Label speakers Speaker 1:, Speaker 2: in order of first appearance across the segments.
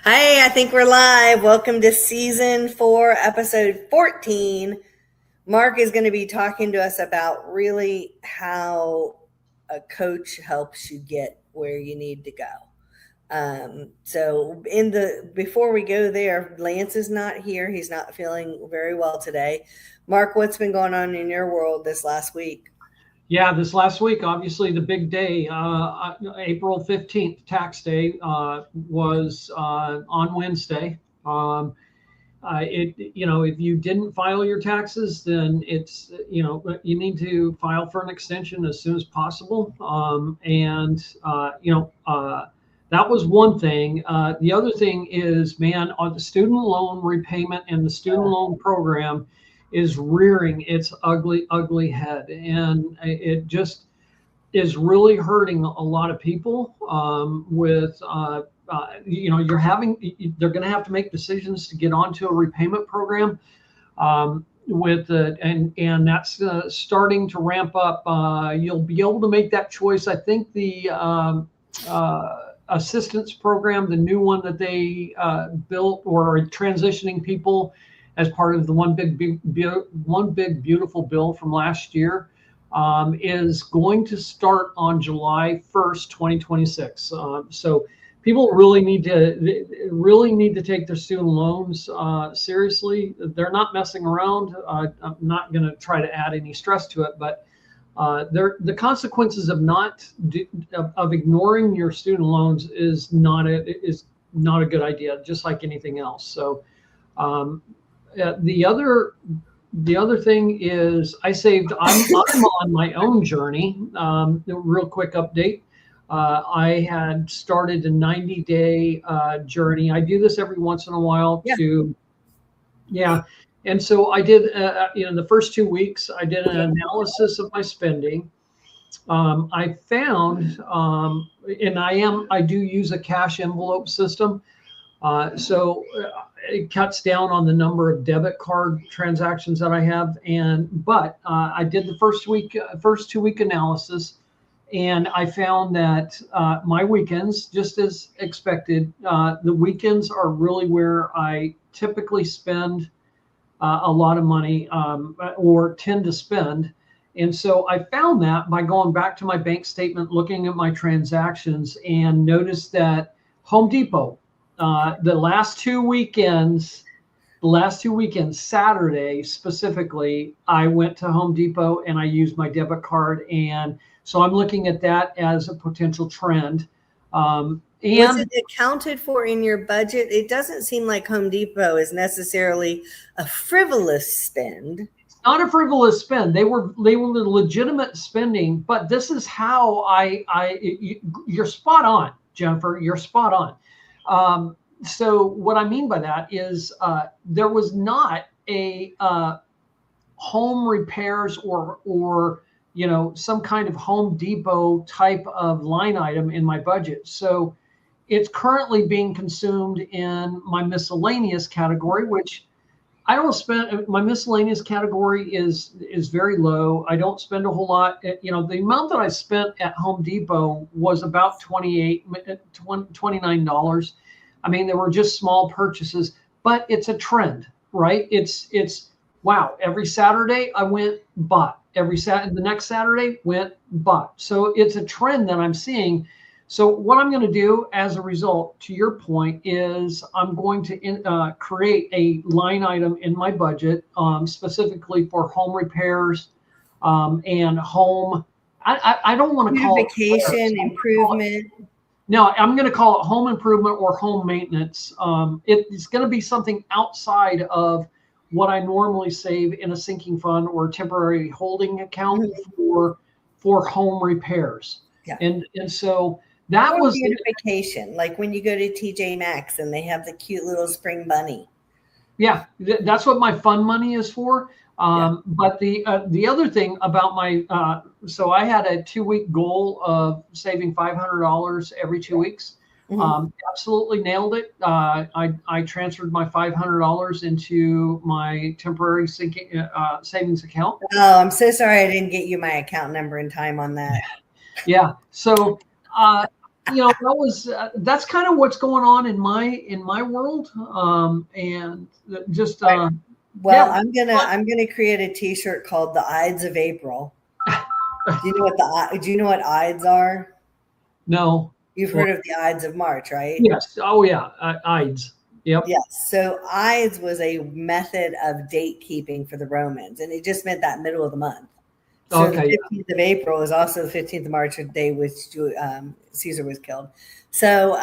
Speaker 1: Hi, I think we're live. Welcome to season 4, episode 14. Mark is going to be talking to us about really how a coach helps you get where you need to go. Before we go there, Lance is not here. He's not feeling very well today. Mark, what's been going on in your world this last week?
Speaker 2: Yeah, this last week, obviously the big day, April 15th, tax day, was on Wednesday. If you didn't file your taxes, then you need to file for an extension as soon as possible. That was one thing. The other thing is, man, on the student loan repayment and the student loan program is rearing its ugly head, and it just is really hurting a lot of people. They're going to have to make decisions to get onto a repayment program, and that's starting to ramp up. You'll be able to make that choice. I think the assistance program, the new one that they built or are transitioning people as part of the one big beautiful bill from last year, is going to start on July 1st, 2026. So people really need to take their student loans seriously. They're not messing around. I'm not going to try to add any stress to it, but the consequences of ignoring your student loans is not a good idea, just like anything else. So the other thing is I'm on my own journey. Real quick update. I had started a 90-day journey. I do this every once in a while And so I did, the first 2 weeks, I did an analysis of my spending. I found, and I do use a cash envelope system. So it cuts down on the number of debit card transactions that I have. But I did the first 2 week analysis, and I found that my weekends, just as expected, the weekends are really where I typically spend a lot of money, or tend to spend. And so I found that by going back to my bank statement, looking at my transactions, and noticed that Home Depot, the last two weekends, Saturday specifically, I went to Home Depot and I used my debit card. And so I'm looking at that as a potential trend.
Speaker 1: Was it accounted for in your budget? It doesn't seem like Home Depot is necessarily a frivolous spend.
Speaker 2: It's not a frivolous spend. They were legitimate spending, but this is how you're spot on, Jennifer. You're spot on. So what I mean by that is there was not a home repairs or some kind of Home Depot type of line item in my budget. So it's currently being consumed in my miscellaneous category, which I don't spend. My miscellaneous category is very low. I don't spend a whole lot. The amount that I spent at Home Depot was about $29. I mean, they were just small purchases, but it's a trend, right? It's wow. Every Saturday I went, bought. The next Saturday went, bought. So it's a trend that I'm seeing. So what I'm going to do as a result, to your point, is I'm going to create a line item in my budget, specifically for home repairs and home. I don't want to call it
Speaker 1: beautification, improvement.
Speaker 2: No, I'm going to call it home improvement or home maintenance. It's going to be something outside of what I normally save in a sinking fund or temporary holding account for home repairs.
Speaker 1: Yeah.
Speaker 2: And so that was
Speaker 1: beautification, like when you go to TJ Maxx and they have the cute little spring bunny.
Speaker 2: Yeah, that's what my fund money is for. But the other thing about my so I had a 2-week goal of saving $500 every 2 weeks. Absolutely nailed it. I transferred my $500 into my temporary savings account.
Speaker 1: Oh, I'm so sorry I didn't get you my account number in time on that.
Speaker 2: Yeah. So that's kind of what's going on in my world. And just
Speaker 1: Right. Well,
Speaker 2: yeah.
Speaker 1: I'm gonna create a T-shirt called "The Ides of April." Do you know what Ides are?
Speaker 2: No.
Speaker 1: You've
Speaker 2: Well,
Speaker 1: heard of the Ides of March, right?
Speaker 2: yes. Oh yeah. Ides. Yep.
Speaker 1: Yes. So Ides was a method of date keeping for the Romans, and it just meant that middle of the month. So the
Speaker 2: Okay.
Speaker 1: 15th of April is also the 15th of March, the day which Caesar was killed. So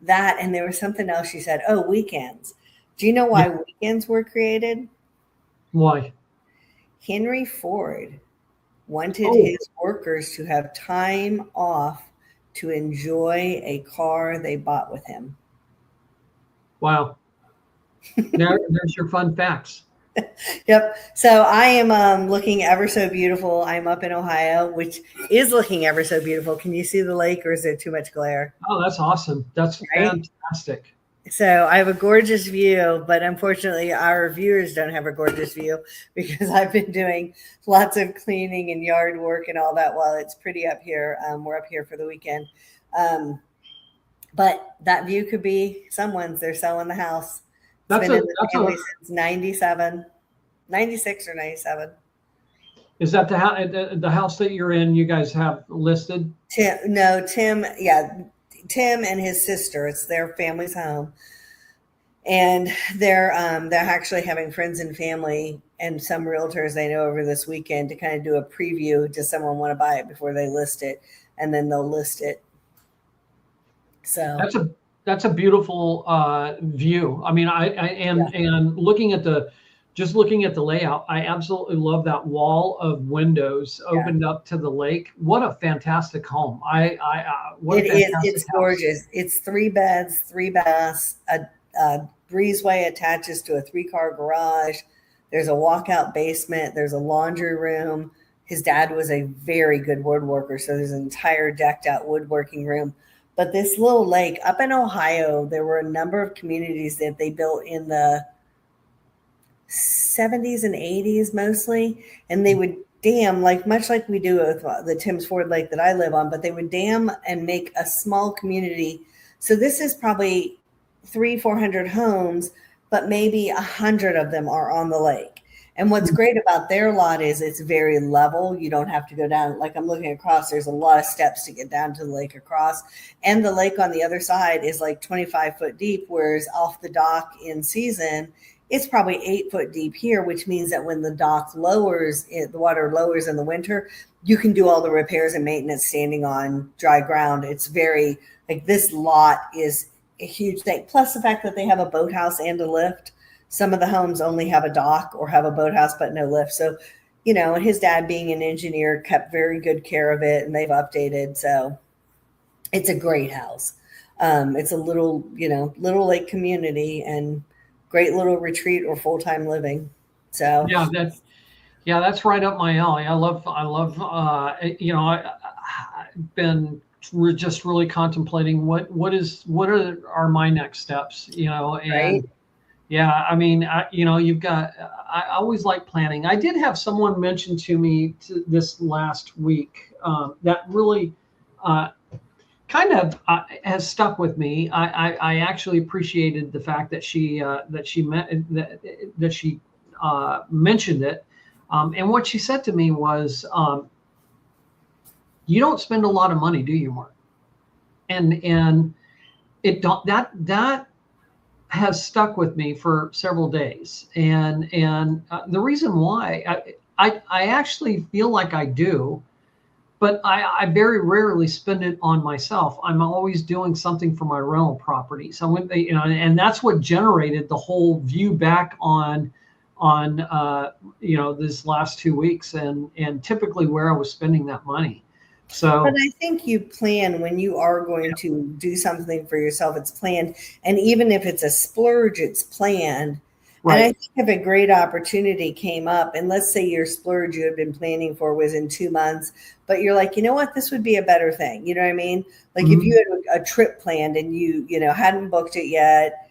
Speaker 1: that, and there was something else she said. Oh, weekends. Do you know
Speaker 2: Yeah.
Speaker 1: why weekends were created?
Speaker 2: Why?
Speaker 1: Henry Ford wanted
Speaker 2: Oh,
Speaker 1: his workers to have time off to enjoy a car they bought with him.
Speaker 2: wow. There's your fun facts.
Speaker 1: Yep. So I am looking ever so beautiful. I'm up in Ohio, which is looking ever so beautiful. Can you see the lake, or is there too much glare?
Speaker 2: Oh, that's awesome. That's
Speaker 1: Right.
Speaker 2: fantastic.
Speaker 1: So I have a gorgeous view, but unfortunately, our viewers don't have a gorgeous view because I've been doing lots of cleaning and yard work and all that while it's pretty up here. We're up here for the weekend. Um, but that view could be someone's. They're selling the house. It's
Speaker 2: That's
Speaker 1: been in
Speaker 2: a
Speaker 1: the
Speaker 2: that's a
Speaker 1: family since 97, 96 or 97.
Speaker 2: Is that the house that you're in? You guys have listed?
Speaker 1: Tim, yeah, Tim and his sister. It's their family's home, and they're actually having friends and family and some realtors they know over this weekend to kind of do a preview. Does someone want to buy it before they list it, and then they'll list it. So
Speaker 2: That's a beautiful view. I mean,
Speaker 1: yeah,
Speaker 2: and looking at the layout, I absolutely love that wall of windows
Speaker 1: yeah.
Speaker 2: opened up to the lake. What a fantastic home! What a
Speaker 1: It is.
Speaker 2: fantastic
Speaker 1: It's
Speaker 2: house.
Speaker 1: gorgeous. It's 3 beds, 3 baths. A breezeway attaches to a 3-car garage. There's a walkout basement. There's a laundry room. His dad was a very good woodworker, so there's an entire decked out woodworking room. But this little lake up in Ohio, there were a number of communities that they built in the 70s and 80s mostly, and they would dam like much like we do with the Timms Ford Lake that I live on, but they would dam and make a small community. So this is probably 300-400 homes, but maybe 100 of them are on the lake. And what's great about their lot is it's very level. You don't have to go down. Like I'm looking across, there's a lot of steps to get down to the lake across. And the lake on the other side is like 25 foot deep, whereas off the dock in season, it's probably 8 foot deep here, which means that when the dock lowers, the water lowers in the winter, you can do all the repairs and maintenance standing on dry ground. It's very like this lot is a huge thing. Plus the fact that they have a boathouse and a lift. Some of the homes only have a dock or have a boathouse but no lift. So, his dad being an engineer kept very good care of it, and they've updated. So it's a great house. It's a little lake community and great little retreat or full-time living. So
Speaker 2: Yeah, that's right up my alley. I've been just really contemplating what are my next steps,
Speaker 1: right.
Speaker 2: and yeah, I mean, you've got. I always like planning. I did have someone mention to me this last week that really kind of has stuck with me. I actually appreciated the fact that she mentioned it, and what she said to me was, "You don't spend a lot of money, do you, Mark?" And it don't that has stuck with me for several days, and the reason why I actually feel like I do, but I very rarely spend it on myself. I'm always doing something for my rental property. So and that's what generated the whole view back on this last 2 weeks, and typically where I was spending that money.
Speaker 1: But
Speaker 2: So
Speaker 1: I think you plan when you are going to do something for yourself, it's planned. And even if it's a splurge, it's planned. And I
Speaker 2: right.
Speaker 1: think if a great opportunity came up, and let's say your splurge you had been planning for was in 2 months, but you're like, you know what, this would be a better thing. You know what I mean? Like if
Speaker 2: Mhm.
Speaker 1: you had a trip planned and you hadn't booked it yet,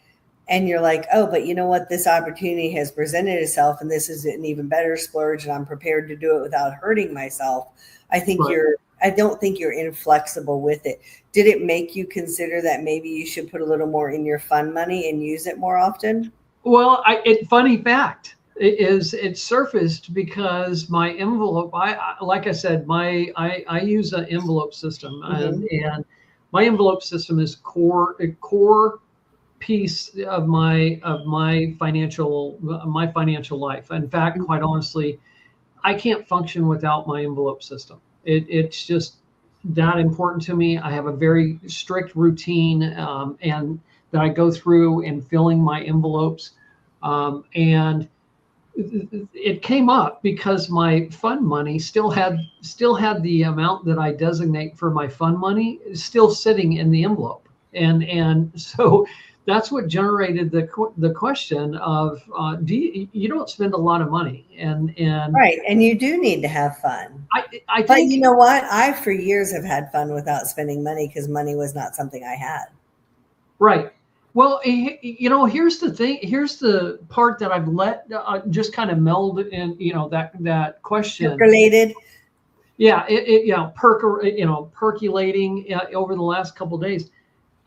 Speaker 1: and you're like, oh, but you know what, this opportunity has presented itself, and this is an even better splurge, and I'm prepared to do it without hurting myself. I think
Speaker 2: Right.
Speaker 1: I don't think you're inflexible with it. Did it make you consider that maybe you should put a little more in your fund money and use it more often?
Speaker 2: Well, funny fact is it surfaced because my envelope. Like I said, I use an envelope system,
Speaker 1: Mm-hmm.
Speaker 2: and my envelope system is a core piece of my financial life. In fact, quite honestly, I can't function without my envelope system. It's just that important to me. I have a very strict routine, and that I go through in filling my envelopes. And it came up because my fund money still had the amount that I designate for my fund money still sitting in the envelope, and so that's what generated the question of you don't spend a lot of money, and
Speaker 1: Right. And you do need to have fun.
Speaker 2: I
Speaker 1: But you
Speaker 2: think
Speaker 1: know what? I, for years, have had fun without spending money because money was not something I had.
Speaker 2: right. Well, here's the thing. Here's the part that I've let just kind of meld in. That question.
Speaker 1: Percolated.
Speaker 2: Yeah, percolating over the last couple of days.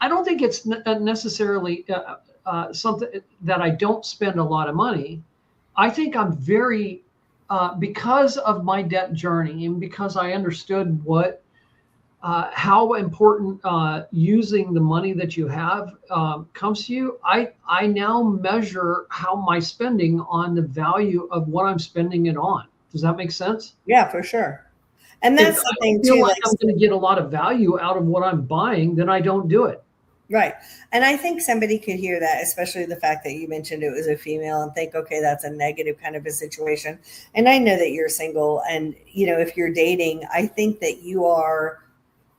Speaker 2: I don't think it's necessarily something that I don't spend a lot of money. I think I'm very, because of my debt journey and because I understood how important using the money that you have comes to you. I now measure how my spending on the value of what I'm spending it on. Does that make sense?
Speaker 1: Yeah, for sure. And
Speaker 2: If
Speaker 1: that's
Speaker 2: I
Speaker 1: the
Speaker 2: don't
Speaker 1: thing
Speaker 2: feel
Speaker 1: too,
Speaker 2: like
Speaker 1: like,
Speaker 2: I'm going to get a lot of value out of what I'm buying, then I don't do it.
Speaker 1: right. And I think somebody could hear that, especially the fact that you mentioned it was a female, and think, okay, that's a negative kind of a situation. And I know that you're single, and if you're dating, I think that you are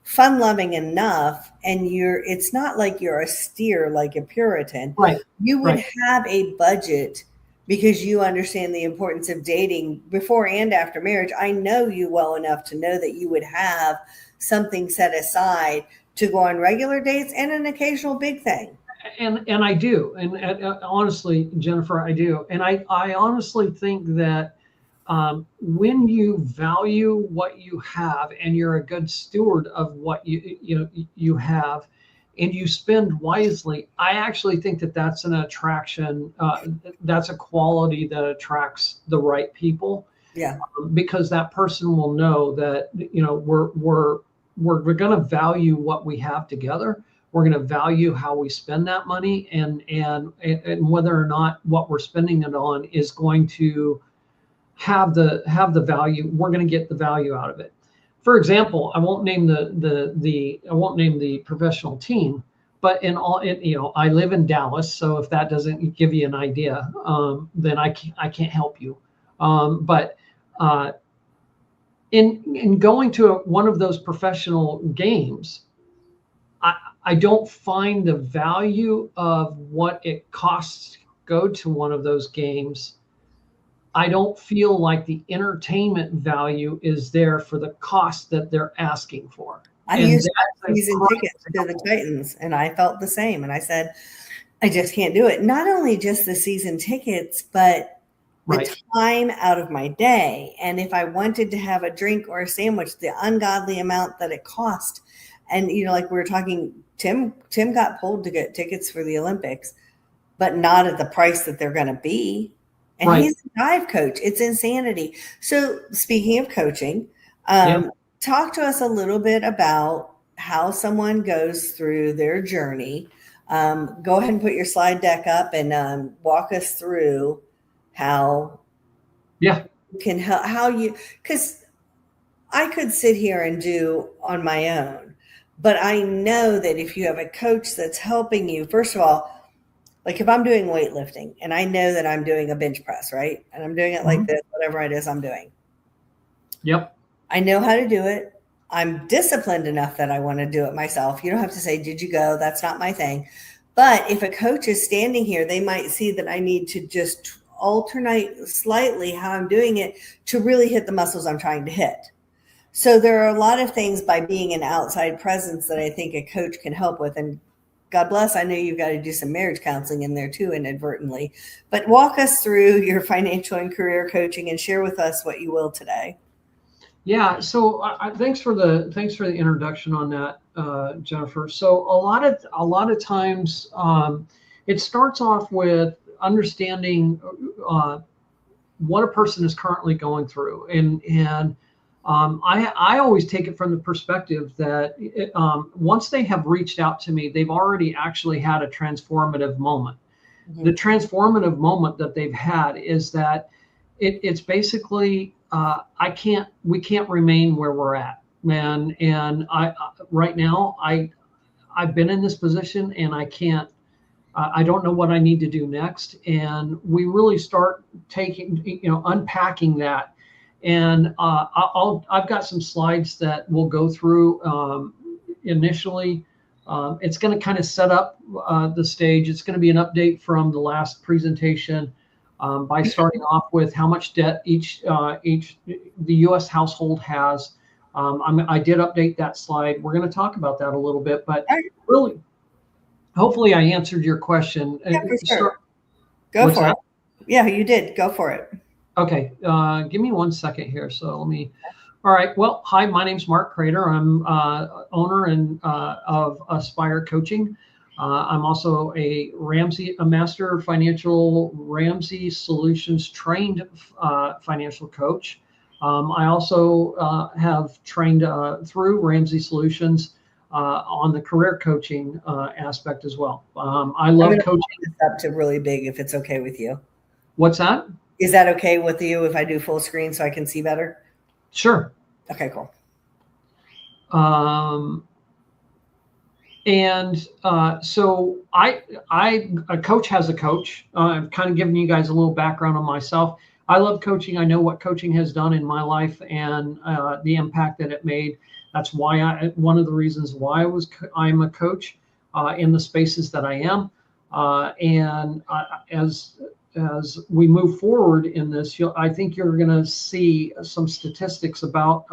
Speaker 1: fun loving enough, and it's not like you're austere like a Puritan.
Speaker 2: Right.
Speaker 1: You would
Speaker 2: Right.
Speaker 1: have a budget because you understand the importance of dating before and after marriage. I know you well enough to know that you would have something set aside to go on regular dates and an occasional big thing.
Speaker 2: And I do, and honestly, Jennifer, I do, and I honestly think that when you value what you have and you're a good steward of what you have, and you spend wisely, I actually think that that's an attraction. That's a quality that attracts the right people,
Speaker 1: Yeah.
Speaker 2: because that person will know that we're going to value what we have together. We're going to value how we spend that money, and whether or not what we're spending it on is going to have the value. We're going to get the value out of it. For example, I won't name the professional team, but I live in Dallas, so if that doesn't give you an idea, then I can't help you. But in going to one of those professional games, I don't find the value of what it costs to go to one of those games. I don't feel like the entertainment value is there for the cost that they're asking for.
Speaker 1: I
Speaker 2: And
Speaker 1: used to
Speaker 2: that's
Speaker 1: have
Speaker 2: a
Speaker 1: season
Speaker 2: prime
Speaker 1: tickets to the
Speaker 2: example.
Speaker 1: Titans, and I felt the same. And I said, I just can't do it. Not only just the season tickets, but the
Speaker 2: Right.
Speaker 1: time out of my day. And if I wanted to have a drink or a sandwich, the ungodly amount that it cost. And like we were talking, Tim got pulled to get tickets for the Olympics, but not at the price that they're going to be. And
Speaker 2: Right.
Speaker 1: he's a dive coach. It's insanity. So speaking of coaching,
Speaker 2: Yeah.
Speaker 1: talk to us a little bit about how someone goes through their journey. Go ahead and put your slide deck up and walk us through how
Speaker 2: Yeah.
Speaker 1: you can help, because I could sit here and do on my own, but I know that if you have a coach that's helping you, first of all, like if I'm doing weightlifting and I know that I'm doing a bench press, right? And I'm doing it like
Speaker 2: Mhm.
Speaker 1: this, whatever it is I'm doing.
Speaker 2: Yep.
Speaker 1: I know how to do it. I'm disciplined enough that I want to do it myself. You don't have to say, did you go? That's not my thing. But if a coach is standing here, they might see that I need to just alternate slightly how I'm doing it to really hit the muscles I'm trying to hit. So there are a lot of things by being an outside presence that I think a coach can help with. And God bless, I know you've got to do some marriage counseling in there too, inadvertently. But walk us through your financial and career coaching and share with us what you will today.
Speaker 2: Yeah, so thanks for the introduction on that, Jennifer. So a lot of times it starts off with understanding uh, what a person is currently going through, and I always take it from the perspective that once they have reached out to me, they've already actually had a transformative moment. The transformative moment that they've had is that it's basically we can't remain where we're at, man. And right now I've been in this position and I can't. I don't know what I need to do next, and we really start unpacking that. And I've got some slides that we'll go through initially. It's going to kind of set up the stage. It's going to be an update from the last presentation by starting off with how much debt each the U.S. household has. I did update that slide. We're going to talk about that a little bit, but really, hopefully, I answered your question.
Speaker 1: Yeah, for sure. Go for it. Yeah, you did. Go for it.
Speaker 2: Okay, give me 1 second here. So let me. All right. Well, hi, my name's Mark Crater. I'm owner and of Aspire Coaching. I'm also a master financial Ramsey Solutions trained financial coach. I also have trained through Ramsey Solutions on the career coaching aspect as well. I love coaching.
Speaker 1: This up to really big, if it's okay with you.
Speaker 2: What's that?
Speaker 1: Is that okay with you if I do full screen so I can see better?
Speaker 2: Sure.
Speaker 1: Okay, cool.
Speaker 2: So a coach has a coach. I've kind of given you guys a little background on myself. I love coaching. I know what coaching has done in my life and the impact that it made. That's why one of the reasons why I'm a coach in the spaces that I am. As we move forward in this, I think you're going to see some statistics about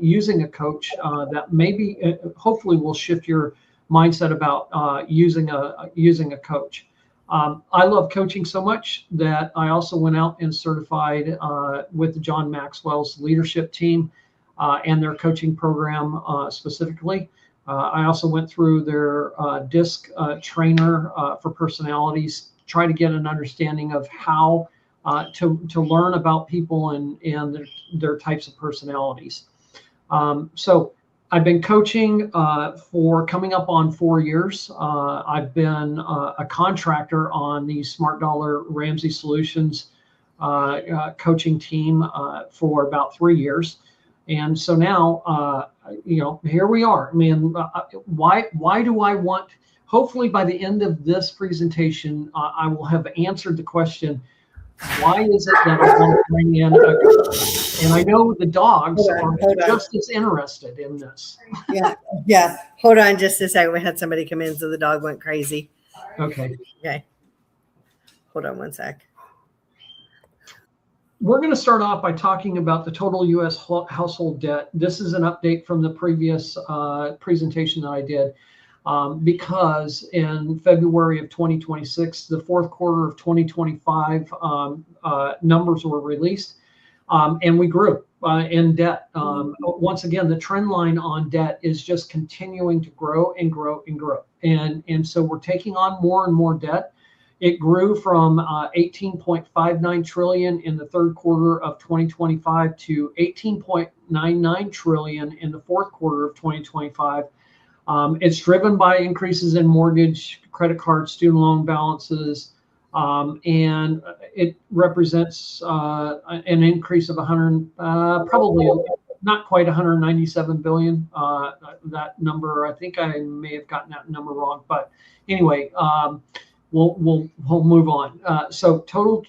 Speaker 2: using a coach that maybe, hopefully, will shift your mindset about using a coach. I love coaching so much that I also went out and certified with John Maxwell's leadership team and their coaching program specifically. I also went through their DISC trainer for personalities, try to get an understanding of how to learn about people and their types of personalities. So I've been coaching for coming up on 4 years. I've been a contractor on the Smart Dollar Ramsey Solutions coaching team for about 3 years. And so now, here we are. I mean, why do I want, hopefully by the end of this presentation, I will have answered the question, why is it that I want to bring in a coach? And I know the dogs are just as interested in this.
Speaker 1: Yeah. Hold on just a second. We had somebody come in, so the dog went crazy.
Speaker 2: Okay.
Speaker 1: Hold on 1 sec.
Speaker 2: We're going to start off by talking about the total U.S. household debt. This is an update from the previous presentation that I did. Because in February of 2026, the fourth quarter of 2025 numbers were released, and we grew in debt. Once again, the trend line on debt is just continuing to grow and grow and grow. And so we're taking on more and more debt. It grew from 18.59 trillion in the third quarter of 2025 to 18.99 trillion in the fourth quarter of 2025. It's driven by increases in mortgage, credit card, student loan balances, and it represents an increase of probably not quite 197 billion. That number, I think I may have gotten that number wrong, but anyway, we'll move on. So total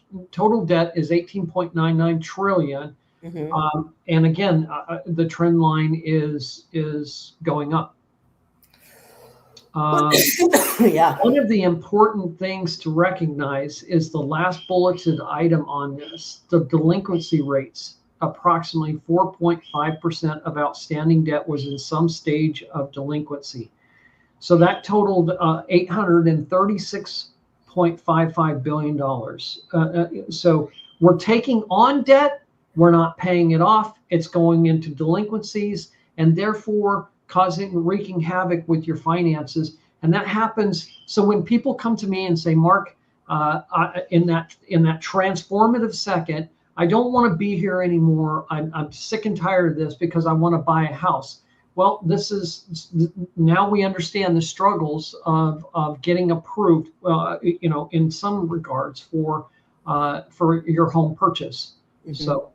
Speaker 2: debt is 18.99 trillion, and again, the trend line is going up. One of the important things to recognize is the last bulleted item on this, the delinquency rates. Approximately 4.5% of outstanding debt was in some stage of delinquency. So that totaled $836.55 billion. So we're taking on debt, We're not paying it off. It's going into delinquencies and therefore wreaking havoc with your finances. And that happens. So when people come to me and say, Mark, in that transformative second, I don't want to be here anymore. I'm sick and tired of this because I want to buy a house. Well, now we understand the struggles of getting approved, in some regards for your home purchase. Mm-hmm. So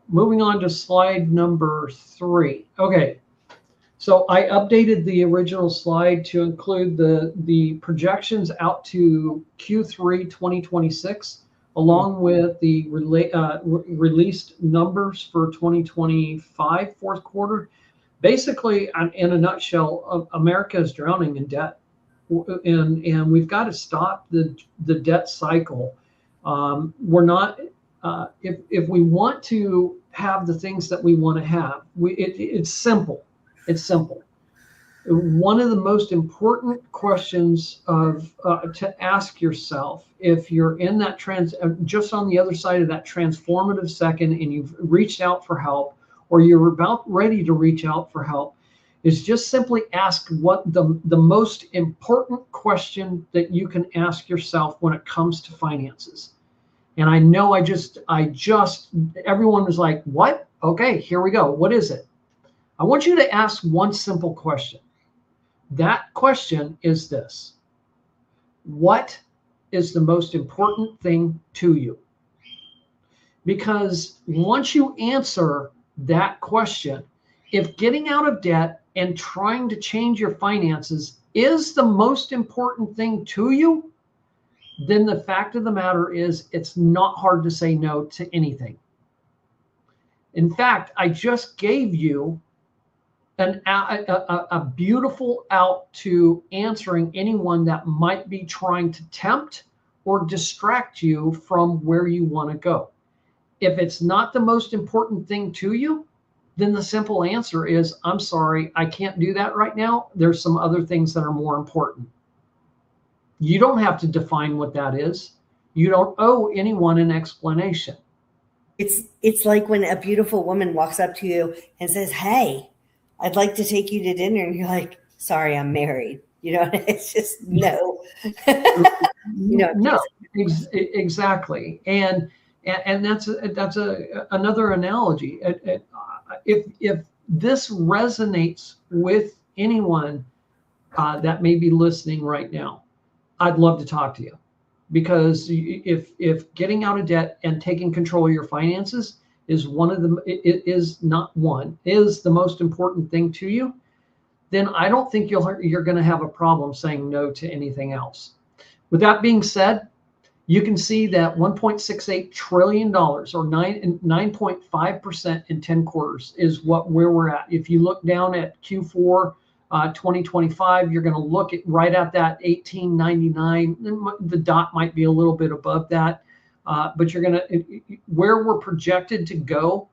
Speaker 2: moving on to slide number 3. Okay. So I updated the original slide to include the projections out to Q3 2026, along with the released numbers for 2025 fourth quarter. Basically, in a nutshell, America is drowning in debt, and we've got to stop the debt cycle. We're not if we want to have the things that we want to have, it's simple. It's simple. One of the most important questions to ask yourself, if you're in that just on the other side of that transformative second, and you've reached out for help, or you're about ready to reach out for help, is just simply ask what the most important question that you can ask yourself when it comes to finances. And I know I just everyone was like, what? Okay, here we go. What is it? I want you to ask one simple question. That question is this: what is the most important thing to you? Because once you answer that question, if getting out of debt and trying to change your finances is the most important thing to you, then the fact of the matter is it's not hard to say no to anything. In fact, I just gave you a beautiful out to answering anyone that might be trying to tempt or distract you from where you want to go. If it's not the most important thing to you, then the simple answer is, I'm sorry, I can't do that right now. There's some other things that are more important. You don't have to define what that is. You don't owe anyone an explanation.
Speaker 1: It's like when a beautiful woman walks up to you and says, hey, I'd like to take you to dinner. And you're like, sorry, I'm married. It's just no.
Speaker 2: No, exactly. And that's another analogy. If this resonates with anyone that may be listening right now, I'd love to talk to you, because if getting out of debt and taking control of your finances is is the most important thing to you, then I don't think you're going to have a problem saying no to anything else. With that being said, you can see that $1.68 trillion, or 9.5% in 10 quarters, is where we're at. If you look down at Q4 2025, you're going to look right at that 1899. The dot might be a little bit above that, but where we're projected to go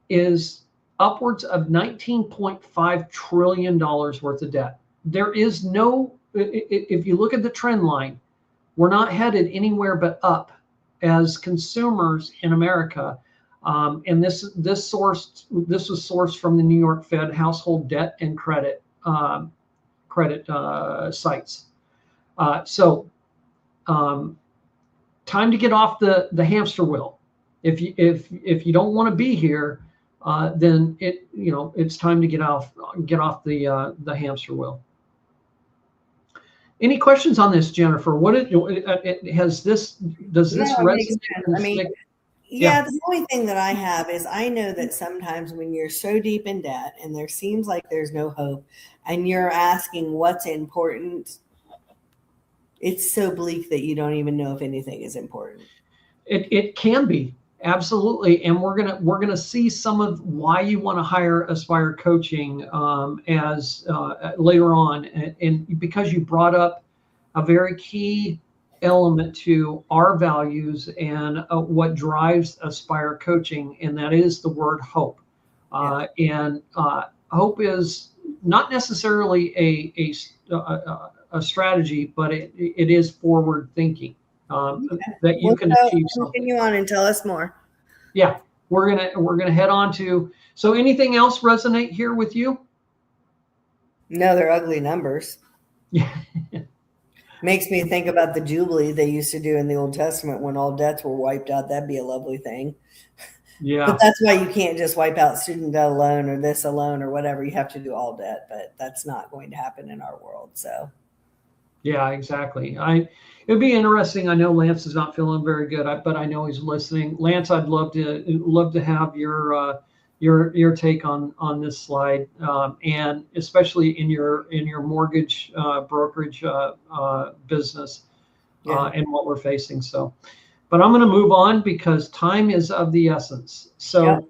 Speaker 2: is upwards of $19.5 trillion worth of debt. There is if you look at the trend line, we're not headed anywhere but up as consumers in America. And this was sourced from the New York Fed household debt and credit sites. So time to get off the hamster wheel. If you don't want to be here, then it's time to get off the hamster wheel. Any questions on this, Jennifer? Does this resonate?
Speaker 1: Yeah, the only thing that I have is, I know that sometimes when you're so deep in debt and there seems like there's no hope, and you're asking what's important, it's so bleak that you don't even know if anything is important.
Speaker 2: It can be, absolutely, and we're gonna see some of why you want to hire Aspire Coaching as later on, and because you brought up a very key element to our values and what drives Aspire Coaching, and that is the word hope. And hope is not necessarily a strategy, but it is forward thinking that you can achieve something.
Speaker 1: Continue on and tell us more.
Speaker 2: Yeah, we're gonna head on to. So anything else resonate here with you?
Speaker 1: No, they're ugly numbers.
Speaker 2: Yeah.
Speaker 1: Makes me think about the Jubilee they used to do in the Old Testament when all debts were wiped out. That'd be a lovely thing. But
Speaker 2: Yeah.
Speaker 1: that's why you can't just wipe out student debt alone or this alone or whatever. You have to do all debt, but that's not going to happen in our world. So
Speaker 2: Yeah, exactly. It'd be interesting. I know Lance is not feeling very good, but I know he's listening. Lance, I'd love to have your take on this slide, and especially in your mortgage brokerage business
Speaker 1: yeah.
Speaker 2: and what we're facing. So, but I'm going to move on because time is of the essence.
Speaker 1: Yep.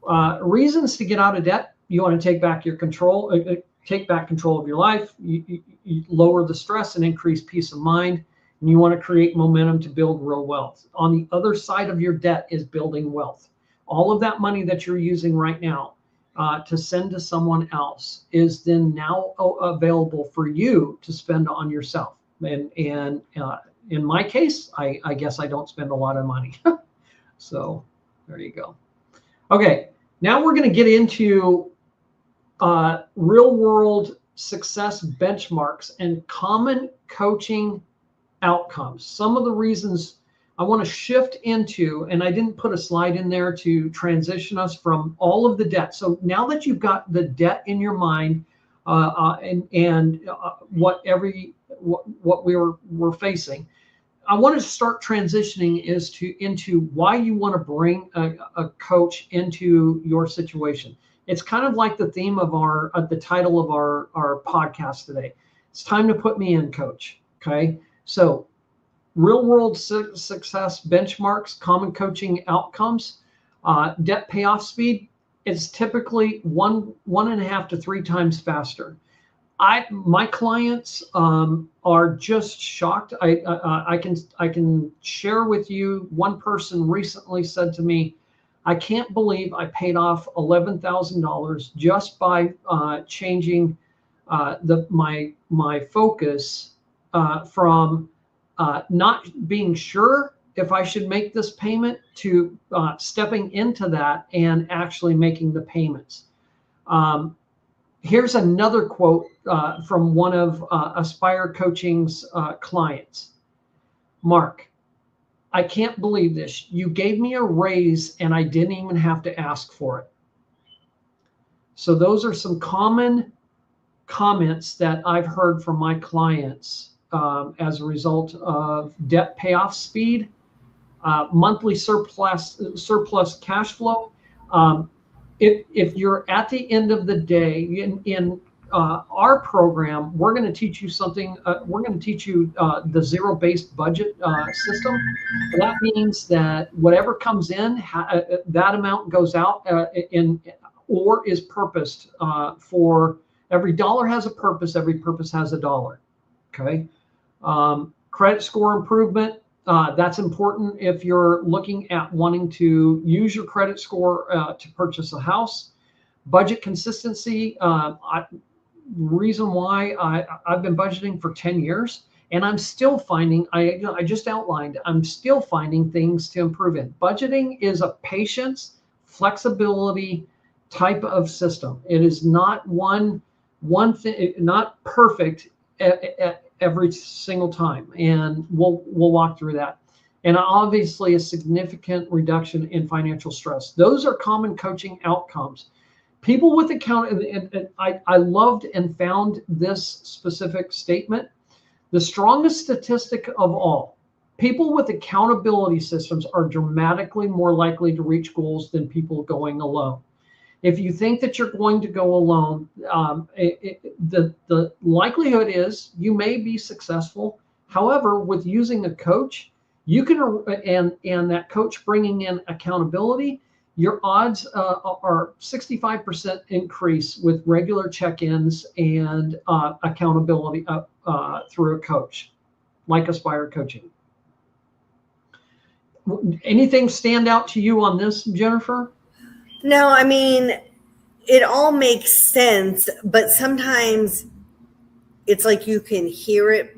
Speaker 2: So, reasons to get out of debt: you want to take back your control. Take back control of your life. You lower the stress and increase peace of mind. And you want to create momentum to build real wealth. On the other side of your debt is building wealth. All of that money that you're using right now to send to someone else is then now available for you to spend on yourself. And in my case, I guess I don't spend a lot of money. So there you go. Okay, now we're going to get into real world success benchmarks and common coaching outcomes. Some of the reasons I want to shift into, and I didn't put a slide in there to transition us from all of the debt. So now that you've got the debt in your mind and what we're facing, I want to start transitioning into why you want to bring a coach into your situation. It's kind of like the theme of the title of our podcast today. It's time to put me in, coach. Okay. So real world success benchmarks, common coaching outcomes, debt payoff speed is typically 1.5 to 3 times faster. My clients are just shocked. I can share with you. One person recently said to me, "I can't believe I paid off $11,000 just by changing my focus from not being sure if I should make this payment to stepping into that and actually making the payments." Here's another quote from one of Aspire Coaching's clients. "Mark, I can't believe this. You gave me a raise and I didn't even have to ask for it." So those are some common comments that I've heard from my clients as a result of debt payoff speed, monthly surplus cash flow. If you're at the end of the day in our program, we're going to teach you something. We're going to teach you the zero-based budget system. That means that whatever comes in, that amount goes out or is purposed for. Every dollar has a purpose. Every purpose has a dollar. Okay. Credit score improvement. That's important if you're looking at wanting to use your credit score to purchase a house. Budget consistency. Reason why I've been budgeting for 10 years and I'm still finding, I just outlined, I'm still finding things to improve in. Budgeting is a patience, flexibility type of system. It is not one thing, not perfect every single time, and we'll walk through that. And obviously a significant reduction in financial stress. Those are common coaching outcomes. People with I loved and found this specific statement. The strongest statistic of all, people with accountability systems are dramatically more likely to reach goals than people going alone. If you think that you're going to go alone, the likelihood is you may be successful. However, with using a coach, you can and that coach bringing in accountability, your odds are 65% increase with regular check-ins and accountability through a coach, like Aspire Coaching. Anything stand out to you on this, Jennifer?
Speaker 1: No, I mean, it all makes sense, but sometimes it's like you can hear it,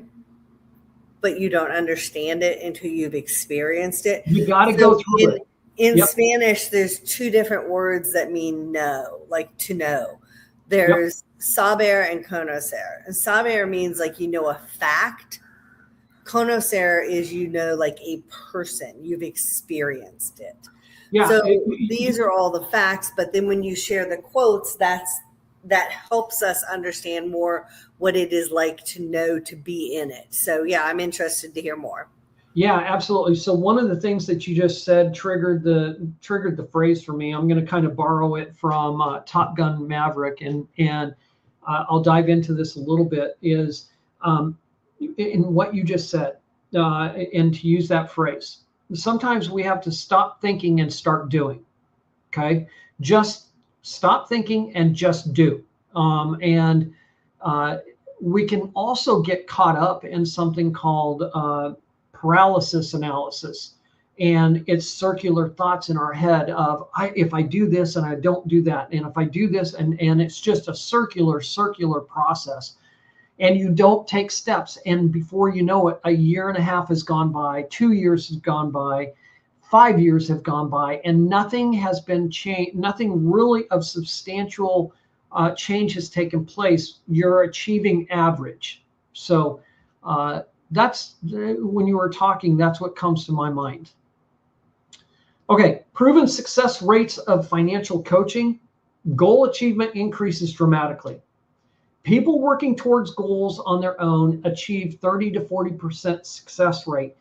Speaker 1: but you don't understand it until you've experienced it.
Speaker 2: You got to go through it.
Speaker 1: In
Speaker 2: Yep.
Speaker 1: Spanish, there's two different words that mean know, like to know.
Speaker 2: Yep.
Speaker 1: There's saber and conocer. And saber means like you know a fact. Conocer is you know like a person. You've experienced it.
Speaker 2: Yeah.
Speaker 1: So these are all the facts, but then when you share the quotes, that helps us understand more what it is like to know to be in it. So yeah, I'm interested to hear more.
Speaker 2: Yeah, absolutely. So one of the things that you just said triggered the phrase for me. I'm going to kind of borrow it from Top Gun Maverick, and I'll dive into this a little bit. Is in what you just said, and to use that phrase. Sometimes we have to stop thinking and start doing. Okay, just stop thinking and just do. And we can also get caught up in something called paralysis analysis, and it's circular thoughts in our head of if I do this and I don't do that, and if I do this, and it's just a circular process, and you don't take steps, and before you know it, a year and a half has gone by, 2 years has gone by, 5 years have gone by, and nothing has been changed. Nothing really of substantial change has taken place. You're achieving average. So that's when you were talking, that's what comes to my mind. Okay, proven success rates of financial coaching. Goal achievement increases dramatically. People working towards goals on their own achieve 30 to 40% success rate.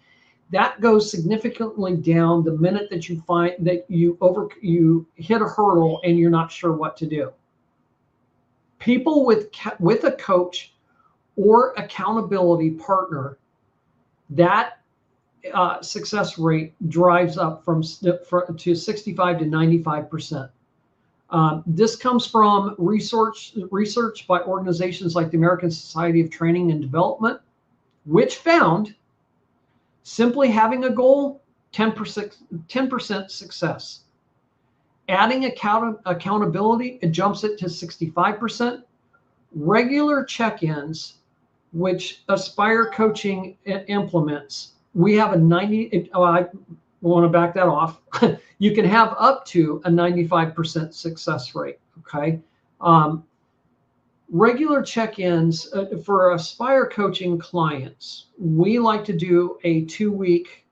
Speaker 2: That goes significantly down the minute that you find that you hit a hurdle and you're not sure what to do. People with a coach or accountability partner, that success rate drives up to 65 to 95%. This comes from research by organizations like the American Society of Training and Development, which found simply having a goal, 10% success. Adding accountability, it jumps it to 65%. Regular check-ins, which Aspire Coaching implements, we have a 90, I want to back that off. You can have up to a 95% success rate, okay? Regular check-ins for Aspire Coaching clients, we like to do a 2-week,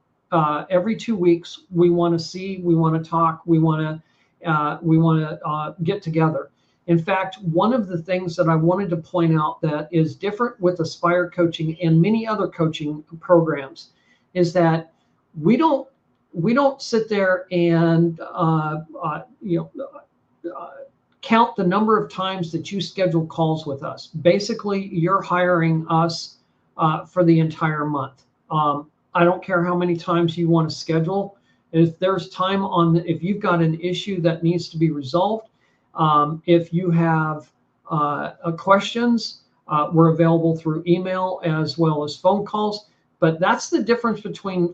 Speaker 2: every 2 weeks, we want to see, we want to talk, we want to get together. In fact, one of the things that I wanted to point out that is different with Aspire Coaching and many other coaching programs is that we don't sit there and count the number of times that you schedule calls with us. Basically, you're hiring us for the entire month. I don't care how many times you want to schedule. If there's time if you've got an issue that needs to be resolved, if you have questions, we're available through email as well as phone calls. But that's the difference between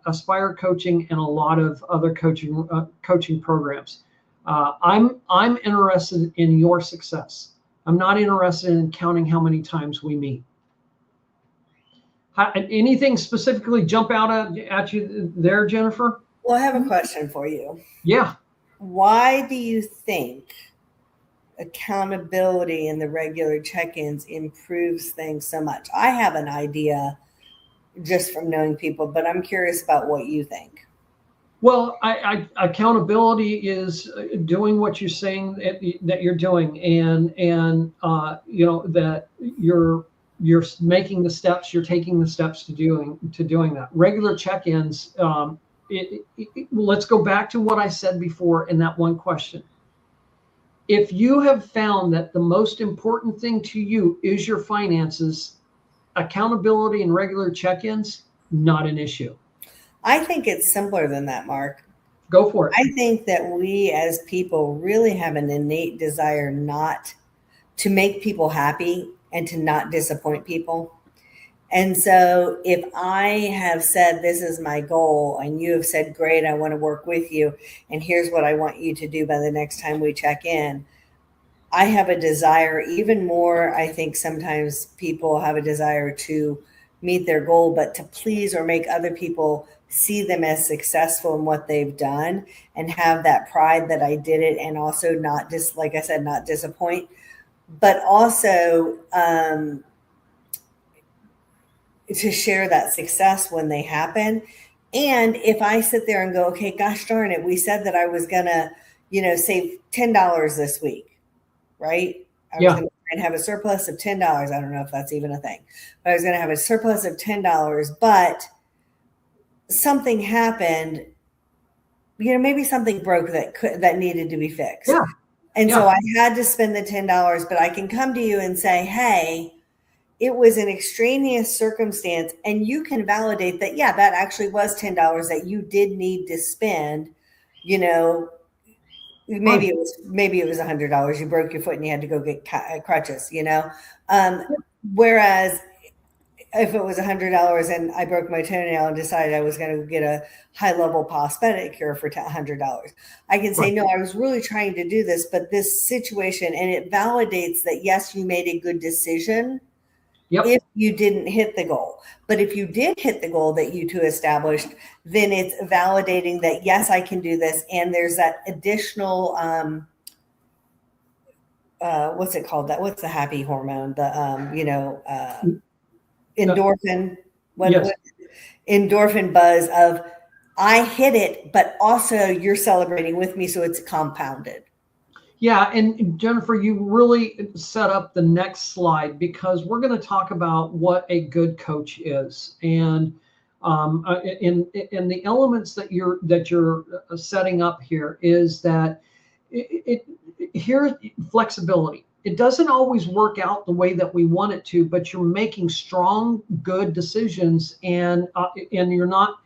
Speaker 2: Aspire Coaching and a lot of other coaching programs. I'm interested in your success. I'm not interested in counting how many times we meet. Anything specifically jump out at you there, Jennifer?
Speaker 1: Well, I have a question for you.
Speaker 2: Yeah.
Speaker 1: Why do you think accountability in the regular check-ins improves things so much? I have an idea just from knowing people, but I'm curious about what you think.
Speaker 2: Well, accountability is doing what you're saying that you're doing, and that you're making the steps, you're taking the steps to doing that. Regular check-ins. Let's go back to what I said before in that one question. If you have found that the most important thing to you is your finances, accountability and regular check-ins, not an issue.
Speaker 1: I think it's simpler than that, Mark.
Speaker 2: Go for it.
Speaker 1: I think that we as people really have an innate desire not to make people happy and to not disappoint people. And so if I have said, this is my goal, and you have said, great, I want to work with you, and here's what I want you to do by the next time we check in, I have a desire even more. I think sometimes people have a desire to meet their goal, but to please or make other people see them as successful in what they've done and have that pride that I did it, and also not just, like I said, not disappoint, but also to share that success when they happen. And if I sit there and go, okay, gosh darn it, we said that I was gonna, save $10 this week, right? I was
Speaker 2: Yeah.
Speaker 1: gonna try and have a surplus of $10. I don't know if that's even a thing, but I was gonna have a surplus of $10, but something happened, maybe something broke that needed to be fixed.
Speaker 2: Yeah.
Speaker 1: And so
Speaker 2: Yeah.
Speaker 1: I had to spend the $10, but I can come to you and say, hey, it was an extraneous circumstance, and you can validate that, yeah, that actually was $10 that you did need to spend. Maybe
Speaker 2: Right.
Speaker 1: it was $100. You broke your foot and you had to go get crutches. Whereas if it was $100 and I broke my toenail and decided I was going to get a high-level pos pedicure for $100, I can say,
Speaker 2: Right.
Speaker 1: no, I was really trying to do this, but this situation, and it validates that, yes, you made a good decision
Speaker 2: Yep.
Speaker 1: if you didn't hit the goal. But if you did hit the goal that you two established, then it's validating that, yes, I can do this. And there's that additional, what's it called? What's the happy hormone? Endorphin,
Speaker 2: Yes.
Speaker 1: endorphin buzz of, I hit it, but also you're celebrating with me. So it's compounded.
Speaker 2: Yeah, and Jennifer, you really set up the next slide, because we're going to talk about what a good coach is, and in the elements that you're setting up here is that here's flexibility. It doesn't always work out the way that we want it to, but you're making strong, good decisions, and you're not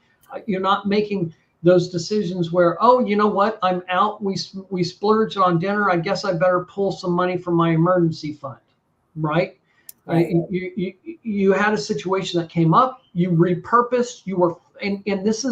Speaker 2: making those decisions where, oh, you know what, I'm out, we splurged on dinner, I guess I better pull some money from my emergency fund, right?
Speaker 1: Right.
Speaker 2: You had a situation that came up, you repurposed, and this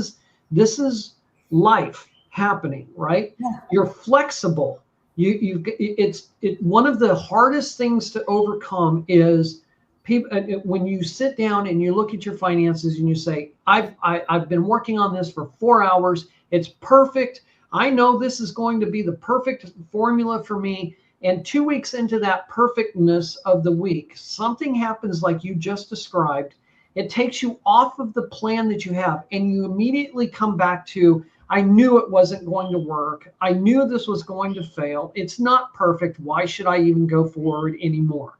Speaker 2: is life happening, right?
Speaker 1: Yeah.
Speaker 2: You're flexible. One of the hardest things to overcome is people, when you sit down and you look at your finances and you say, I've been working on this for 4 hours, it's perfect, I know this is going to be the perfect formula for me, and 2 weeks into that perfectness of the week, something happens like you just described. It takes you off of the plan that you have, and you immediately come back to, I knew it wasn't going to work, I knew this was going to fail, it's not perfect, why should I even go forward anymore?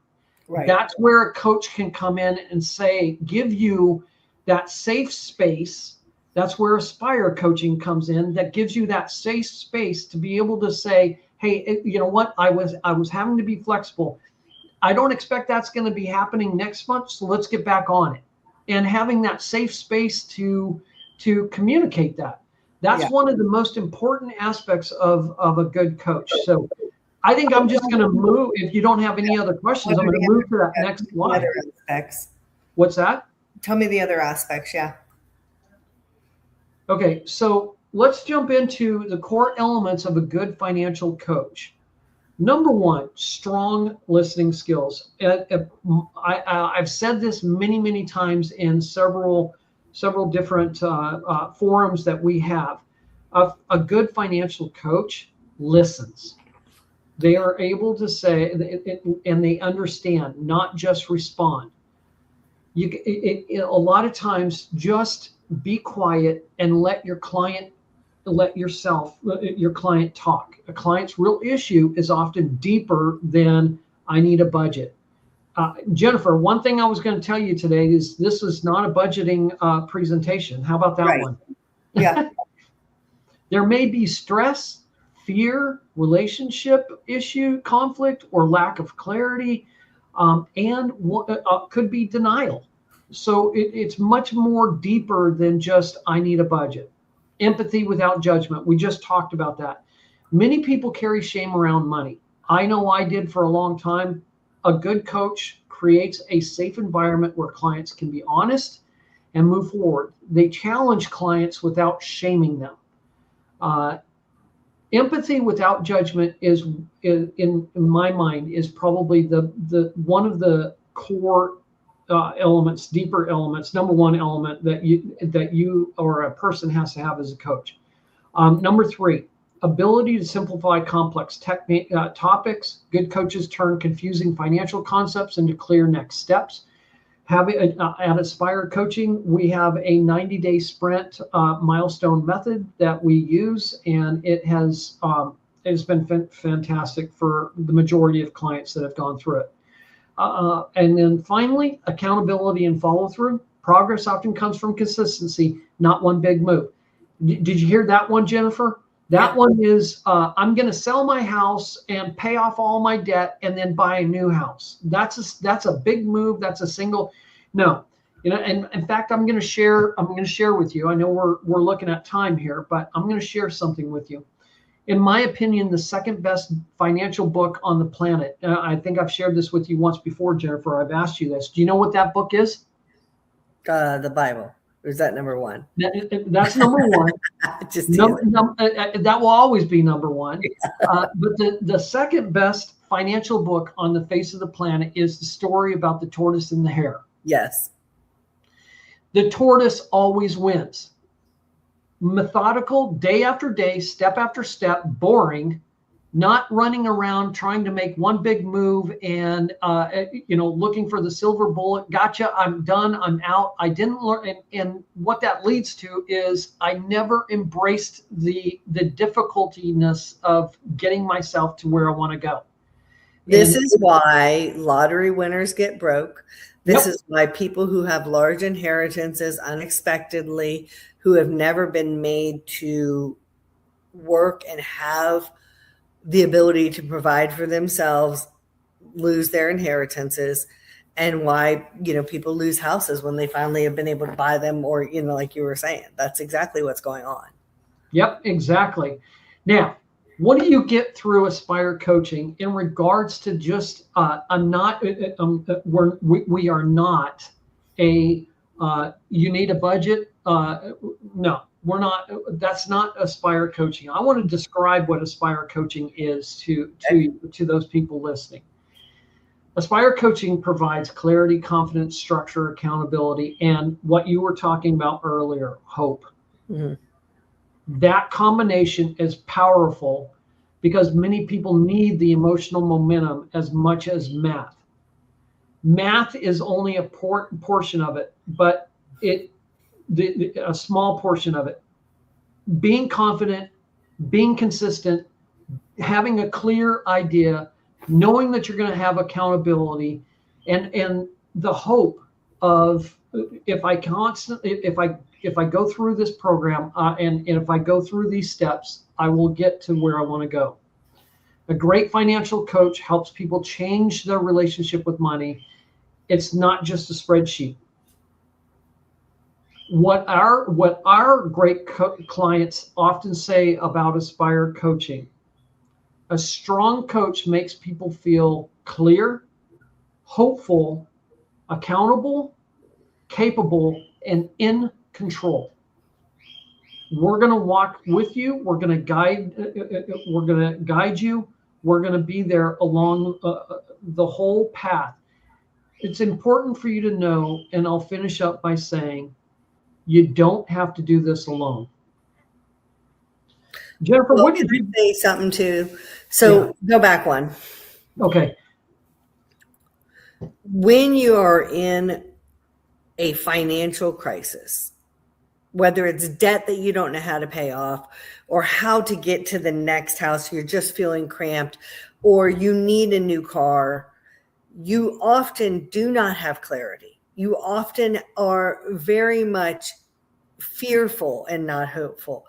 Speaker 1: Right.
Speaker 2: That's where a coach can come in and say, give you that safe space. That's where Aspire coaching comes in, that gives you that safe space to be able to say, hey, you know what, I was having to be flexible. I don't expect that's going to be happening next month, so let's get back on it. And having that safe space to communicate that. That's one of the most important aspects of a good coach. So I think I'm just going to move. If you don't have any other questions, I'm going to move to that next slide.
Speaker 1: Other aspects.
Speaker 2: What's that?
Speaker 1: Tell me the other aspects. Yeah.
Speaker 2: Okay, so let's jump into the core elements of a good financial coach. Number one, strong listening skills. I've said this many, many times in several different forums that we have. A good financial coach listens. They are able to say, and they understand, not just respond. A lot of times, just be quiet and let your client talk. A client's real issue is often deeper than, I need a budget. Jennifer, one thing I was going to tell you today is this is not a budgeting presentation. How about that one?
Speaker 1: Yeah.
Speaker 2: There may be stress, fear, relationship issue, conflict, or lack of clarity, and could be denial. So it's much more deeper than just, I need a budget. Empathy without judgment. We just talked about that. Many people carry shame around money. I know I did for a long time. A good coach creates a safe environment where clients can be honest and move forward. They challenge clients without shaming them. Empathy without judgment is in my mind, is probably the one of the core elements, deeper elements. Number one element that you or a person has to have as a coach. Number three, ability to simplify complex topics. Good coaches turn confusing financial concepts into clear next steps. At Aspire Coaching, we have a 90-day sprint milestone method that we use, and it's been fantastic for the majority of clients that have gone through it. And then finally, accountability and follow through. Progress often comes from consistency, not one big move. Did you hear that one, Jennifer? That one is, I'm going to sell my house and pay off all my debt and then buy a new house. That's a big move. That's a single. No, and in fact, I'm going to share with you. I know we're looking at time here, but I'm going to share something with you. In my opinion, the second best financial book on the planet. I think I've shared this with you once before, Jennifer. I've asked you this. Do you know what that book is?
Speaker 1: The Bible. Or is that number one?
Speaker 2: That's number one. That will always be number one. Yeah. But the second best financial book on the face of the planet is the story about the tortoise and the hare.
Speaker 1: Yes.
Speaker 2: The tortoise always wins. Methodical, day after day, step after step, boring, not running around trying to make one big move and looking for the silver bullet. Gotcha, I'm done, I'm out. I didn't learn, and what that leads to is I never embraced the difficultiness of getting myself to where I want to go.
Speaker 1: This is why lottery winners get broke. This is why people who have large inheritances unexpectedly, who have never been made to work and have the ability to provide for themselves, lose their inheritances, and why, people lose houses when they finally have been able to buy them, or, like you were saying, that's exactly what's going on. Yep, exactly. Now, what do you get through Aspire Coaching in regards to just, we are not a, you need a budget. No. We're not, that's not Aspire Coaching. I want to describe what Aspire Coaching is to those people listening. Aspire Coaching provides clarity, confidence, structure, accountability, and what you were talking about earlier, hope. Mm-hmm. That combination is powerful because many people need the emotional momentum as much as math. Math is only a portion of it, but a small portion of it. Being confident, being consistent, having a clear idea, knowing that you're going to have accountability, and the hope of if I go through this program and if I go through these steps, I will get to where I want to go. A great financial coach helps people change their relationship with money. It's not just a spreadsheet. What our great clients often say about Aspire Coaching, a strong coach makes people feel clear, hopeful, accountable, capable, and in control. We're going to walk with you. We're going to guide you. We're going to be there along the whole path. It's important for you to know, and I'll finish up by saying, you don't have to do this alone. Jennifer, what did you say something too? So Go back one.
Speaker 2: Okay.
Speaker 1: When you are in a financial crisis, whether it's debt that you don't know how to pay off, or how to get to the next house, you're just feeling cramped, or you need a new car, you often do not have clarity. You often are very much fearful and not hopeful.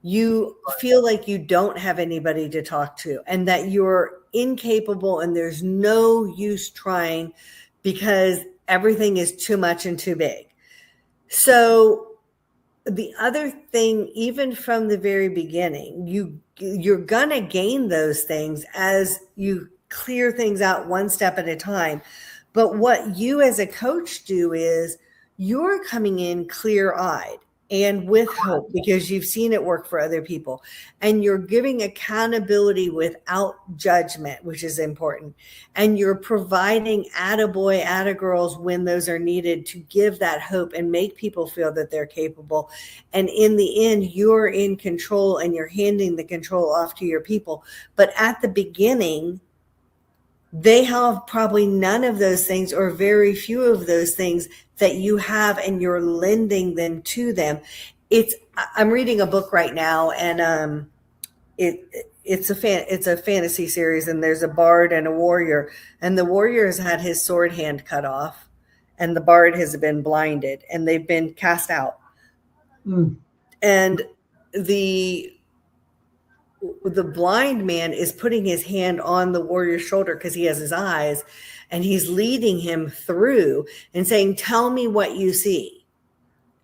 Speaker 1: You feel like you don't have anybody to talk to and that you're incapable and there's no use trying because everything is too much and too big. So the other thing, even from the very beginning, you're going to gain those things as you clear things out one step at a time. But what you as a coach do is you're coming in clear-eyed. and with hope, because you've seen it work for other people, and you're giving accountability without judgment, which is important, and you're providing attaboy, attagirls when those are needed to give that hope and make people feel that they're capable. And in the end, you're in control and you're handing the control off to your people. But at the beginning, they have probably none of those things or very few of those things that you have, and you're lending them to them. I'm reading a book right now, and it's a fantasy series, and there's a bard and a warrior, and the warrior has had his sword hand cut off, and the bard has been blinded, and they've been cast out. And the blind man is putting his hand on the warrior's shoulder because he has his eyes, and he's leading him through and saying, tell me what you see.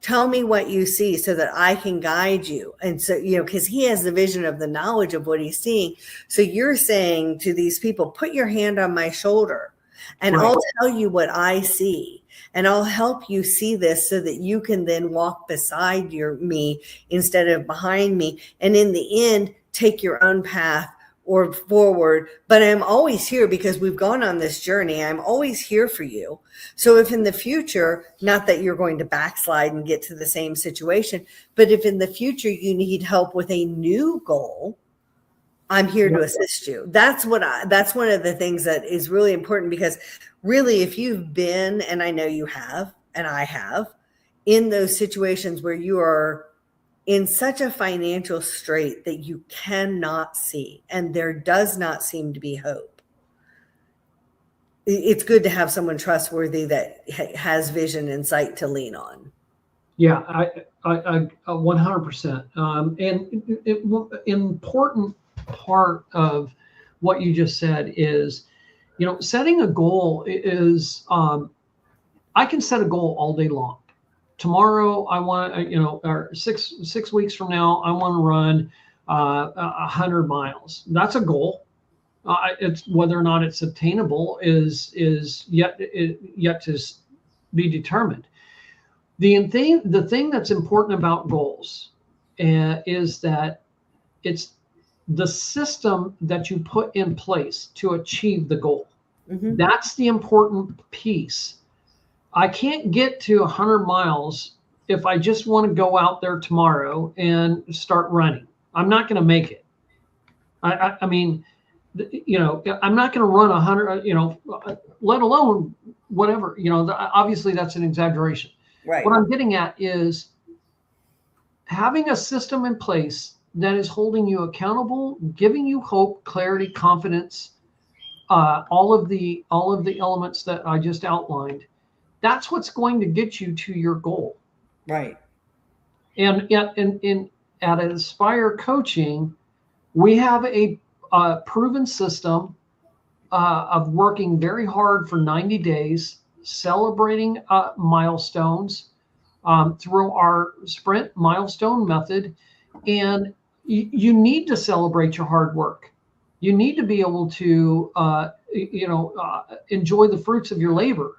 Speaker 1: Tell me what you see so that I can guide you. And so, because he has the vision of the knowledge of what he's seeing. So you're saying to these people, put your hand on my shoulder and I'll tell you what I see. And I'll help you see this so that you can then walk beside me instead of behind me. And in the end, take your own path or forward. But I'm always here because we've gone on this journey. I'm always here for you. So if in the future, not that you're going to backslide and get to the same situation, but if in the future you need help with a new goal, I'm here to assist you. That's one of the things that is really important, because really, if you've been, and I know you have, and I have, in those situations where you are in such a financial strait that you cannot see, and there does not seem to be hope, it's good to have someone trustworthy that has vision and sight to lean on.
Speaker 2: Yeah, I 100%. And important part of what you just said is, setting a goal is, I can set a goal all day long. Tomorrow, I want, or six weeks from now, I want to run 100 miles. That's a goal. It's whether or not it's attainable is yet to be determined. The thing that's important about goals is that it's the system that you put in place to achieve the goal. Mm-hmm. That's the important piece. I can't get to 100 miles if I just want to go out there tomorrow and start running. I'm not going to make it. I mean, I'm not going to run 100, let alone whatever, obviously that's an exaggeration. Right. What I'm getting at is having a system in place that is holding you accountable, giving you hope, clarity, confidence, all of the elements that I just outlined. That's what's going to get you to your goal.
Speaker 1: Right.
Speaker 2: And at Aspire Coaching, we have a proven system of working very hard for 90 days, celebrating milestones through our sprint milestone method. And you need to celebrate your hard work. You need to be able to, enjoy the fruits of your labor.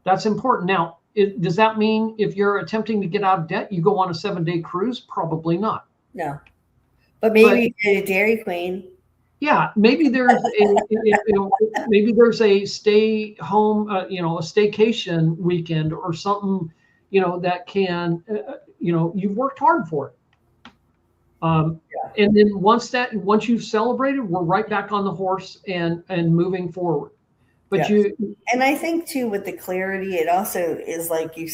Speaker 2: That's important. Now, does that mean if you're attempting to get out of debt, you go on a 7-day cruise? Probably not.
Speaker 1: No, but maybe a Dairy Queen.
Speaker 2: Yeah, maybe there's a stay home, a staycation weekend or something, that can, you've worked hard for it. And then once you've celebrated, we're right back on the horse and moving forward. But yes.
Speaker 1: And I think too, with the clarity, it also is like we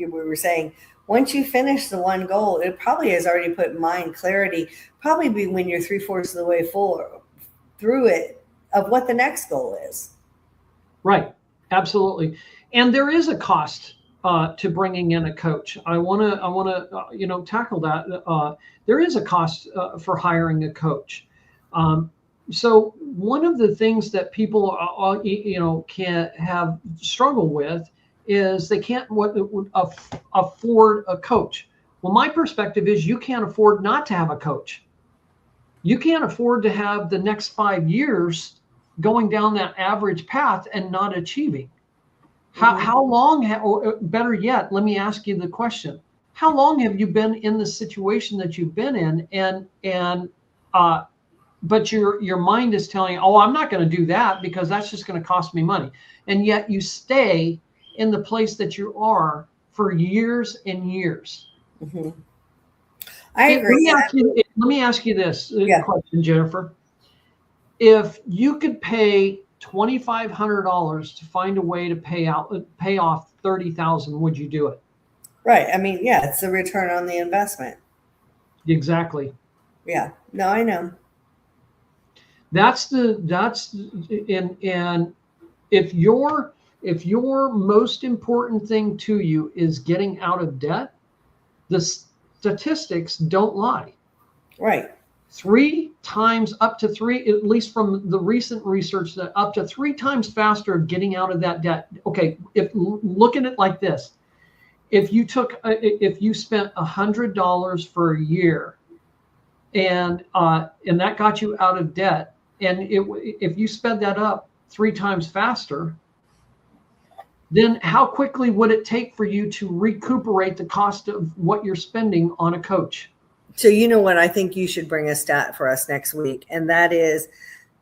Speaker 1: were saying, once you finish the one goal, it probably has already put mind clarity, probably be when you're 3/4 of the way through it, of what the next goal is.
Speaker 2: Right. Absolutely. And there is a cost to bringing in a coach. I want to tackle that. There is a cost for hiring a coach. So one of the things that people, can have struggle with is they can't afford a coach. Well, my perspective is you can't afford not to have a coach. You can't afford to have the next 5 years going down that average path and not achieving. How long, or better yet, let me ask you the question. how long have you been in the situation that you've been in? But your mind is telling you, oh, I'm not going to do that because that's just going to cost me money. And yet you stay in the place that you are for years and years.
Speaker 1: Mm-hmm. I agree.
Speaker 2: Let me ask you this
Speaker 1: Yeah.
Speaker 2: question, Jennifer. If you could pay $2,500 to find a way to pay off $30,000, would you do it?
Speaker 1: Right. I mean, yeah, it's the return on the investment.
Speaker 2: Exactly.
Speaker 1: Yeah. No, I know.
Speaker 2: And if your most important thing to you is getting out of debt, the statistics don't lie.
Speaker 1: Right.
Speaker 2: 3 times, up to 3, at least from the recent research, that up to 3 times faster getting out of that debt. Okay, if look at it like this, if you spent $100 for a year, and that got you out of debt, and if you sped that up 3 times faster, then how quickly would it take for you to recuperate the cost of what you're spending on a coach?
Speaker 1: So you know what? I think you should bring a stat for us next week, and that is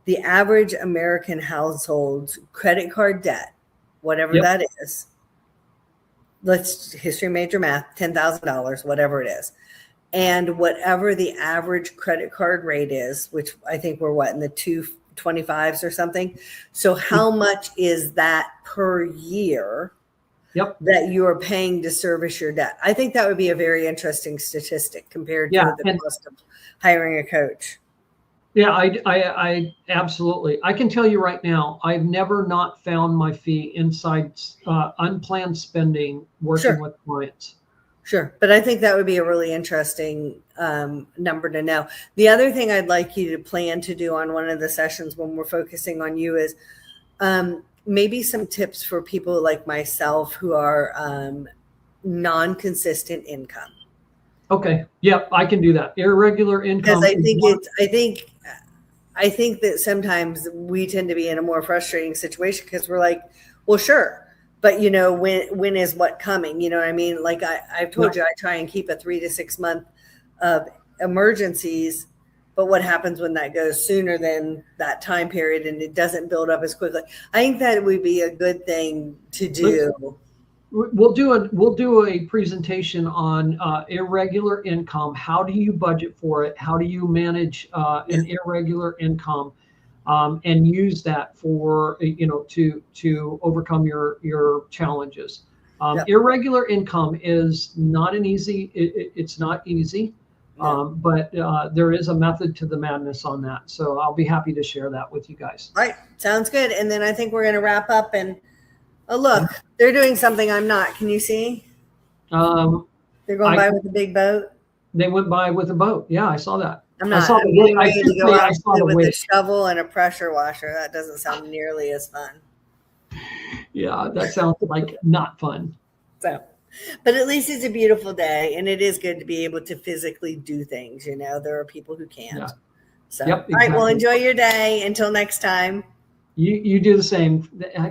Speaker 1: the average American household's credit card debt, whatever that is. Let's history major math, $10,000, whatever it is. And whatever the average credit card rate is, which I think we're in the 225s or something. So how much is that per year that you are paying to service your debt? I think that would be a very interesting statistic compared to the cost of hiring a coach.
Speaker 2: Yeah, I absolutely. I can tell you right now, I've never not found my fee inside unplanned spending working with clients.
Speaker 1: Sure. But I think that would be a really interesting number to know. The other thing I'd like you to plan to do on one of the sessions when we're focusing on you is maybe some tips for people like myself who are non-consistent income.
Speaker 2: Okay. Yep, I can do that. Irregular income.
Speaker 1: Because I think that sometimes we tend to be in a more frustrating situation because we're like, well, sure. But when is what coming? You know what I mean? Like I've told you, I try and keep a 3 to 6 month of emergencies. But what happens when that goes sooner than that time period and it doesn't build up as quickly? I think that would be a good thing to do.
Speaker 2: We'll do a presentation on irregular income. How do you budget for it? How do you manage an irregular income? And use that for to overcome your challenges. Irregular income is not an easy. It's not easy, but there is a method to the madness on that. So I'll be happy to share that with you guys.
Speaker 1: All right, sounds good. And then I think we're going to wrap up. And look, they're doing something I'm not. Can you see? They're going by with a big boat.
Speaker 2: They went by with a boat. Yeah, I saw that.
Speaker 1: I'm getting ready to go out with a shovel and a pressure washer. That doesn't sound nearly as fun.
Speaker 2: Yeah, that sounds like not fun.
Speaker 1: So, but at least it's a beautiful day, and it is good to be able to physically do things. There are people who can't. Yeah. So, all right, well, enjoy your day. Until next time.
Speaker 2: You do the same.